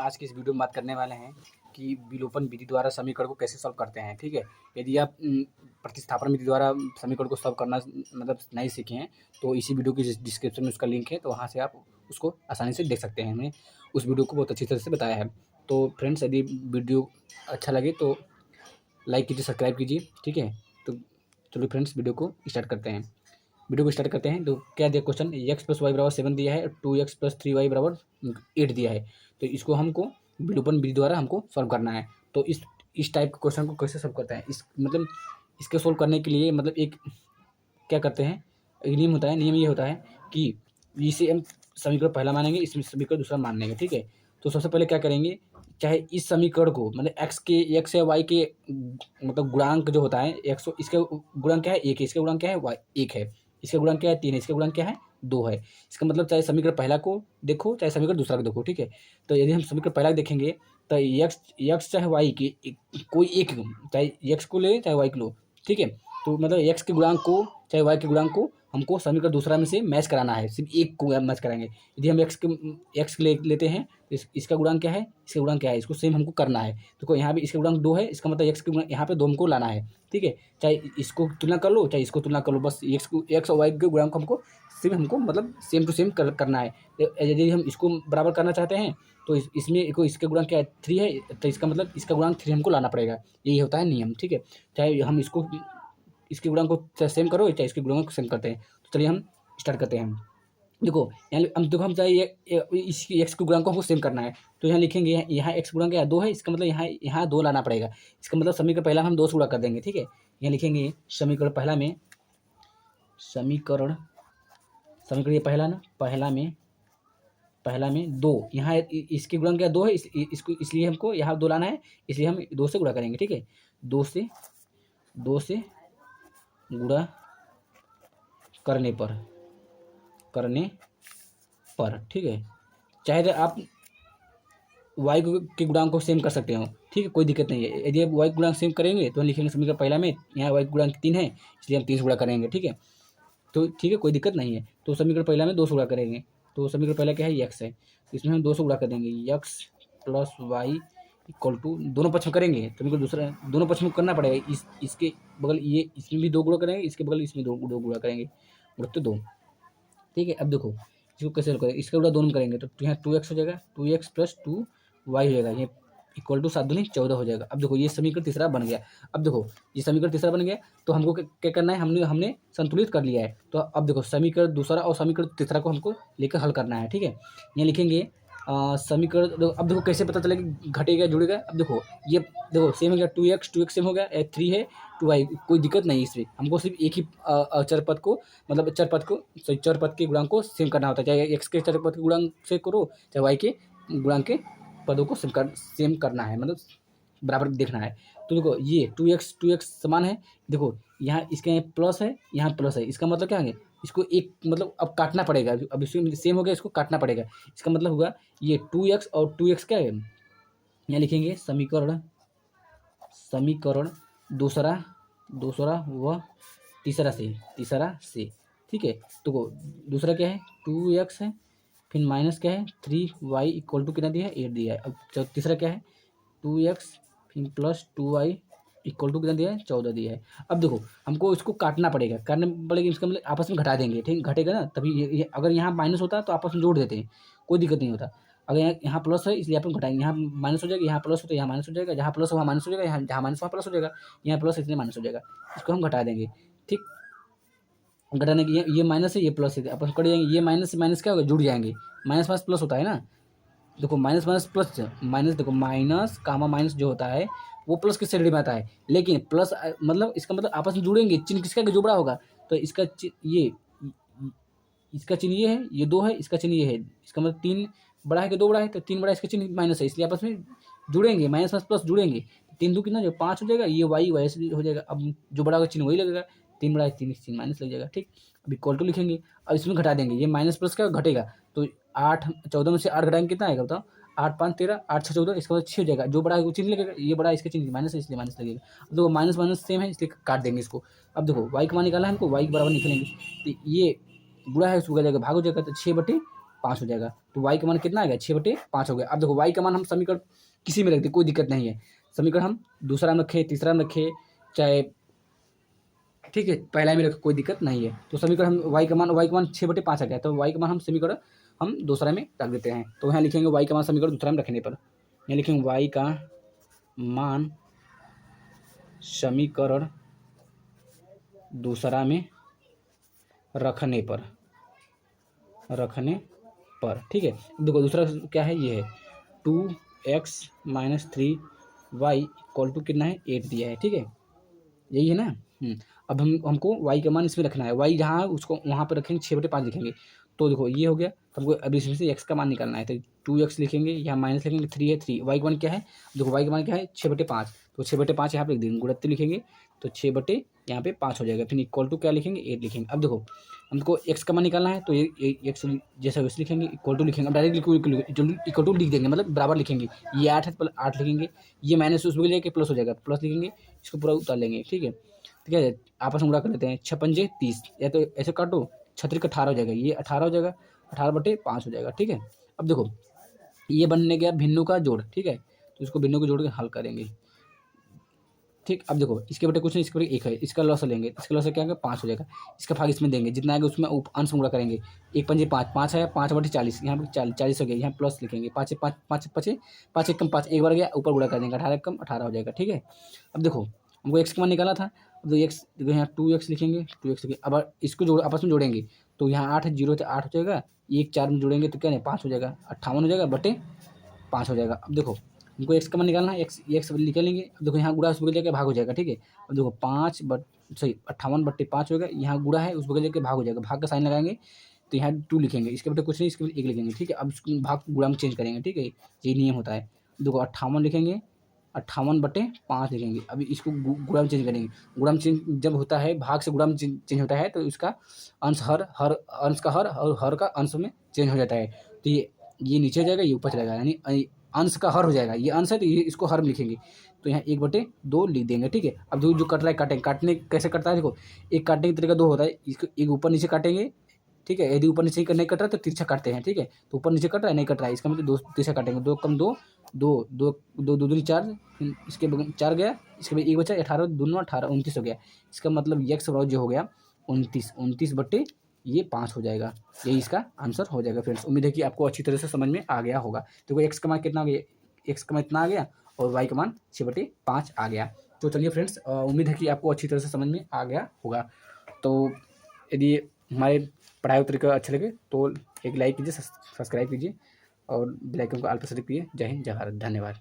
आज की इस वीडियो में बात करने वाले हैं कि विलोपन विधि द्वारा समीकरण को कैसे सॉल्व करते हैं। ठीक है, यदि आप प्रतिस्थापन विधि द्वारा समीकरण को सॉल्व करना मतलब नहीं सीखे हैं तो इसी वीडियो की डिस्क्रिप्शन में उसका लिंक है, तो वहाँ से आप उसको आसानी से देख सकते हैं। हमने उस वीडियो को बहुत अच्छी तरह से बताया है। तो फ्रेंड्स, यदि वीडियो अच्छा लगे तो लाइक कीजिए, सब्सक्राइब कीजिए। ठीक है, तो चलो फ्रेंड्स, वीडियो को स्टार्ट करते हैं। तो क्या दिया क्वेश्चन, एक्स प्लस वाई बराबर 7 दिया है, 2x प्लस 3y बराबर 8 दिया है। तो इसको हमको विलोपन विधि द्वारा हमको सॉल्व करना है। तो इस टाइप के क्वेश्चन को कैसे सॉल्व करते हैं, मतलब इसके सॉल्व करने के लिए मतलब एक क्या करते हैं, एक नियम ये होता है कि इसे हम समीकरण पहला मानेंगे, इस समीकरण दूसरा मान लेंगे। ठीक है, तो सबसे पहले क्या करेंगे, चाहे इस समीकरण को मतलब एक्स या वाई के मतलब गुणांक जो होता है, इसका गुणांक क्या है, 1 है, इसका गुणांक क्या है, वाई 1 है, इसका गुणांक क्या है, 3 है, इसका गुणांक क्या है, 2 है। इसका मतलब चाहे समीकरण पहला को देखो चाहे समीकरण दूसरा को देखो। ठीक है, तो यदि हम समीकरण पहला देखेंगे तो एक्स चाहे वाई की कोई एक, चाहे एक्स को ले चाहे वाई को लो। ठीक है, तो मतलब एक्स के गुणांक को चाहे वाई के गुणांक को हमको समीकरण दूसरा में से मैच कराना है, सिर्फ एक को मैच कराएंगे। यदि हम एक्स लेते हैं तो इसका गुणांक क्या है, इसका गुणांक क्या है, इसको सेम हमको करना है। तो यहाँ भी इसका गुणांक 2 है, इसका मतलब एक्स के गुणांक यहाँ पे 2 हमको लाना है। ठीक है, चाहे इसको तुलना कर लो चाहे इसको तुलना कर लो, बस एक्स और वाई के गुणांक को हमको सिर्फ हमको मतलब सेम टू सेम करना है। यदि हम इसको बराबर करना चाहते हैं तो इसमें इसका गुणांक क्या है, 3 है, तो इसका मतलब इसका गुणांक 3 हमको लाना पड़ेगा। यही होता है नियम। ठीक है, चाहे हम इसके गुणांक को चाहे सेम करो चाहे इसके गुणांक को सेम करते हैं। तो चलिए हम स्टार्ट करते हैं। देखो हम चाहे इसकी एक्स के गुणांक को हमको सेम करना है, तो यहाँ लिखेंगे, यहाँ एक्स गुणांक क्या 2 है, इसका मतलब यहाँ 2 लाना पड़ेगा। इसका मतलब समीकरण पहला हम 2 से गुणा कर देंगे। ठीक है, यहाँ लिखेंगे समीकरण ये पहला में 2, यहाँ इसके गुणांक क्या 2 है, इसको इसलिए हमको यहाँ 2 लाना है, इसलिए हम 2 से गुणा करेंगे। ठीक है, 2 से गुणा करने पर ठीक है, चाहे तो आप वाई के गुणांक को सेम कर सकते हो। ठीक है, कोई दिक्कत नहीं है। यदि आप वाई गुणांक सेम करेंगे तो हम लिखेंगे समीकरण पहला में, यहाँ वाई गुणांक 3 है इसलिए हम 3 से गुणा करेंगे। ठीक है, तो ठीक है, कोई दिक्कत नहीं है। तो समीकरण पहला में 2 से गुणा करेंगे, तो समीकरण पहला क्या है, एक्स है, तो इसमें हम 2 से गुणा कर देंगे, x plus y equal to, दोनों पक्ष में करेंगे तो हमको दूसरा दोनों पक्ष में करना पड़ेगा। इसके बगल ये इसमें भी 2 गुणा करेंगे, इसके बगल इसमें 2 गुणा करेंगे, तो 2। ठीक है, अब देखो इसको कैसे करेंगे, इसका गुणा दोनों करेंगे तो यहाँ 2x हो जाएगा, 2x प्लस 2y हो जाएगा, ये इक्वल टू 7 दूनी 14 हो जाएगा। अब देखो ये समीकरण तीसरा बन गया। अब देखो ये समीकरण तीसरा बन गया, तो हमको क्या करना है, हमने संतुलित कर लिया है। तो अब देखो समीकरण दूसरा और समीकरण तीसरा को हमको लेकर हल करना है। ठीक है, यहाँ लिखेंगे समीकरण, अब देखो कैसे पता चलेगा घटेगा जुड़ेगा। अब देखो ये देखो सेम हो गया, 2x सेम हो गया, 3 है 2y, कोई दिक्कत नहीं इसमें। हमको सिर्फ एक ही चर पद के गुणांक को सेम करना होता है, चाहे एक्स के चर पद के गुणांक से करो चाहे वाई के गुणांक के पदों को सेम करना है, मतलब बराबर देखना है। तो देखो ये 2x समान है, देखो यहाँ इसके यहाँ प्लस है, यहाँ प्लस है, इसका मतलब क्या है, इसको एक मतलब अब काटना पड़ेगा। अब इसमें सेम हो गया, इसको काटना पड़ेगा। इसका मतलब हुआ ये 2x और 2x क्या है, यहाँ लिखेंगे समीकरण दूसरा व तीसरा से। ठीक है, तो दूसरा क्या है 2x है, फिर माइनस क्या है 3y इक्वल टू कितना दिया है, 8 दिया है। अब तीसरा क्या है 2x फिर प्लस 2y इक्वल टू कितना दिया है, 14 दिया है। अब देखो हमको इसको काटना पड़ेगा, इसका मतलब आपस में घटा देंगे। ठीक, घटेगा ना तभी ये अगर यहाँ माइनस होता तो आपस में जोड़ देते हैं, कोई दिक्कत नहीं होता। अगर यहाँ प्लस है इसलिए अपन घटाएंगे, यहाँ माइनस हो जाएगा, यहाँ प्लस हो तो यहाँ माइनस हो जाएगा, जहाँ प्लस वहाँ माइनस हो जाएगा, यहाँ जहाँ माइनस वहाँ प्लस हो जाएगा, यहाँ प्लस इसलिए माइनस हो जाएगा, इसको हम घटा देंगे। ठीक, घटाने की ये माइनस है ये प्लस है, अपन कट जाएंगे, ये माइनस से माइनस क्या होगा, जुड़ जाएंगे, माइनस माइनस प्लस होता है ना। देखो माइनस प्लस माइनस, देखो माइनस कामा माइनस जो होता है वो प्लस की श्रेणी में आता है, लेकिन प्लस मतलब इसका मतलब आपस में जुड़ेंगे, चिन्ह किसका जो बड़ा होगा, तो इसका इसका चिन्ह ये है, ये 2 है, इसका चिन्ह ये है, इसका मतलब 3 बड़ा है कि 2 बड़ा है, तो 3 बड़ा, इसका चिन्ह माइनस है, इसलिए आपस में जुड़ेंगे, माइनस प्लस जुड़ेंगे, 3 2 कितना जो 5 हो जाएगा, ये वाई वैसे हो जाएगा। अब जो बड़ा होगा चिन्ह वही लगेगा, 3 बड़ा है 3 चिन्ह माइनस लग जाएगा। ठीक, अब इक्वल टू लिखेंगे, अब इसमें घटा देंगे, ये माइनस प्लस क्या घटेगा, तो 8 14 में से 8 घटाएंगे कितना आएगा बताओ, 8 5 13, 8 6 14, इसका मतलब 6 हो जाएगा। जो बड़ा है वो चिन्ह लगेगा, ये बड़ा है इसका चिन्ह माइनस है इसलिए माइनस लगेगा। अब देखो माइनस सेम है इसलिए काट देंगे इसको। अब देखो वाई का मान निकाला है हमको, वाई के बराबर निकलेंगे, तो ये बुरा है उसको जाएगा भाग हो जाएगा, तो 6/5 हो जाएगा। तो y का मान कितना आ गया 6/5 हो गया। अब देखो y का मान हम समीकरण किसी में रख दें, कोई दिक्कत नहीं है। समीकरण हम दूसरा में रखें, तीसरा में रखें, चाहे ठीक है पहला में रखें, कोई दिक्कत नहीं है। तो समीकरण हम y का मान 6/5 आ गया, तो y का मान हम समीकरण हम दूसरा में रख देते हैं। तो यहाँ लिखेंगे y का मान समीकरण दूसरा में रखने पर, यहाँ लिखेंगे y का मान समीकरण दूसरा में रखने पर ठीक है। देखो दूसरा क्या है, ये है 2x - 3y = कितना है 8 दिया है, ठीक है यही है ना। अब हमको y का मान इसमें रखना है, y जहाँ है उसको वहाँ पर रखेंगे 6/5 लिखेंगे। तो देखो ये हो गया, तो हमको अब इसमें से x का मान निकालना है, तो 2x लिखेंगे, यहाँ माइनस लिखेंगे, 3 है 3, y का मान क्या है, देखो y का मान क्या है 6/5, तो 6/5 यहाँ पे लिख देंगे, गुणित लिखेंगे तो 6 यहाँ पे 5 हो जाएगा, फिर इक्वल टू क्या लिखेंगे 8 लिखेंगे। अब देखो हमको x का मान निकालना है, तो ये x जैसा वैसे लिखेंगे, इक्वल टू लिखेंगे। अब डायरेक्ट इक्वल टू लिख देंगे, मतलब बराबर लिखेंगे, ये 8 है 8 लिखेंगे, ये माइनस उसमें लेके प्लस हो जाएगा, प्लस लिखेंगे, इसको पूरा उतार लेंगे, ठीक है। ठीक है आपस में गुणा कर लेते हैं, 6×5 = 30, या तो ऐसे काटो 36 18 हो जाएगा, ये 18 हो जाएगा, 18/5 हो जाएगा, ठीक है। अब देखो ये बनने गया भिन्नों का जोड़, ठीक है, तो इसको भिन्नों को जोड़ के हल करेंगे, ठीक। अब देखो इसके बटे कुछ नहीं, इसके बटे 1 है, इसका लॉस लेंगे, इसका लॉस क्या आएगा 5 हो जाएगा, इसका भाग इसमें देंगे, जितना आएगा उसमें अंश गुणा करेंगे, 1×5 5 5 है, 5/40, यहाँ पे 40 हो गया, यहाँ प्लस लिखेंगे, 5 5 5 5 5 1 कम 5 एक बार गया, ऊपर गुणा कर देंगे, 18 कम 18 हो जाएगा, ठीक है। अब देखो हमको x का मान निकाला था, तो x देखो यहाँ 2x लिखेंगे, 2x लिखेंगे, अब इसको जोड़ आपस में जोड़ेंगे, तो यहाँ 8 है, 0 से 8 हो जाएगा, 1 4 में जोड़ेंगे तो क्या नहीं 5 हो जाएगा, 58 हो जाएगा बटे 5 हो जाएगा। अब देखो हमको x का मान निकालना है, x निकालेंगे, अब देखो यहाँ गुणा उस बगल जाके भाग हो जाएगा, ठीक है। अब देखो 58/5 हो गया, यहाँ गुणा है उस बगल जाके भाग हो जाएगा, भाग का साइन लगाएंगे, तो यहाँ 2 लिखेंगे, इसके बटे कुछ नहीं, इसके बटे 1 लिखेंगे, ठीक है। अब इसको भाग गुणा में चेंज करेंगे, ठीक है, यही नियम होता है। देखो 58 लिखेंगे, 58/5 लिखेंगे, अभी इसको गुणा में चेंज करेंगे, गुणा में चेंज जब होता है, भाग से गुणा में चेंज होता है, तो इसका अंश हर अंश का हर और हर का अंश में चेंज हो जाता है, तो ये नीचे जाएगा, ये ऊपर चला जाएगा, यानी अंश का हर हो जाएगा, ये अंश है तो ये इसको हर में लिखेंगे, तो यहाँ 1/2 लिख देंगे, ठीक है। अब जो कट रहा है काटेंगे, काटने कैसे कटता है, देखो एक काटने की तरीका 2 होता है, इसको एक ऊपर नीचे काटेंगे, ठीक है, यदि ऊपर नीचे नहीं कट रहा है तो तिरछा काटते हैं, ठीक है, तो ऊपर नीचे कट रहा है नहीं कट रहा है, इसका मतलब 2 तिरछा काटेंगे, 2 कम 2 2 2 2 2 दूनी 4, इसके 4 गया, इसके बाद 1 बचा, 18 2 18 29 हो गया, इसका मतलब x बराबर जो हो गया 29 हो जाएगा, यही इसका आंसर हो जाएगा। फ्रेंड्स उम्मीद है कि आपको अच्छी तरह से समझ में आ गया होगा। तो x का मान कितना आ गया, x का मान इतना आ गया और y का मान 6/5 आ गया। तो चलिए फ्रेंड्स उम्मीद है कि आपको अच्छी तरह से समझ में आ गया होगा। तो यदि हमारे पढ़ाई तरीका अच्छा लगे तो एक लाइक कीजिए, सब्सक्राइब कीजिए और बेल आइकन को ऑल पर सेलेक्ट कीजिए। जय हिंद, जय भारत, धन्यवाद।